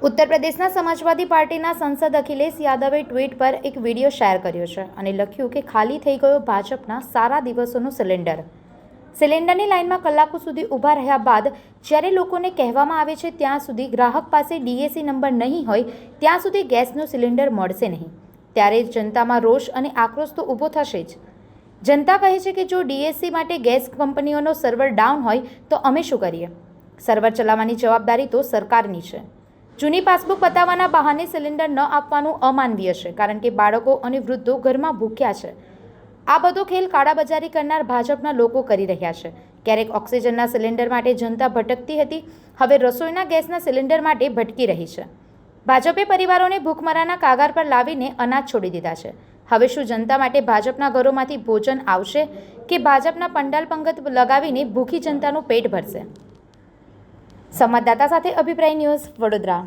ઉત્તર પ્રદેશના સમાજવાદી પાર્ટીના સંસદ અખિલેશ યાદવે ટ્વીટ પર એક વિડીયો શેર કર્યો છે અને લખ્યું કે ખાલી થઈ ગયો ભાજપના સારા દિવસોનો સિલિન્ડરની લાઇનમાં કલાકો સુધી ઊભા રહ્યા બાદ જ્યારે લોકોને કહેવામાં આવે છે ત્યાં સુધી ગ્રાહક પાસે ડીએસી નંબર નહીં હોય ત્યાં સુધી ગેસનું સિલિન્ડર મળશે નહીં, ત્યારે જનતામાં રોષ અને આક્રોશ તો ઊભો થશે જ. જનતા કહે છે કે જો ડીએસસી માટે ગેસ કંપનીઓનો સર્વર ડાઉન હોય તો અમે શું કરીએ? સર્વર ચલાવવાની જવાબદારી તો સરકારની છે. જૂની પાસબુક બતાવવાના બહાને સિલિન્ડર ન આપવાનું અમાનવીય છે, કારણ કે બાળકો અને વૃદ્ધો ઘરમાં ભૂખ્યા છે. આ બધો ખેલ કાળાબજારી કરનાર ભાજપના લોકો કરી રહ્યા છે. ક્યારેક ઓક્સિજનના સિલિન્ડર માટે જનતા ભટકતી હતી, હવે રસોઈના ગેસના સિલિન્ડર માટે ભટકી રહી છે. ભાજપે પરિવારોને ભૂખમરાના કાગાર પર લાવીને અનાજ છોડી દીધા છે. હવે શું જનતા માટે ભાજપના ઘરોમાંથી ભોજન આવશે કે ભાજપના પંડાલ પંગત લગાવીને ભૂખી જનતાનું પેટ ભરશે? સંવાદદાતા સાથે અભિપ્રાય ન્યૂઝ, વડોદરા.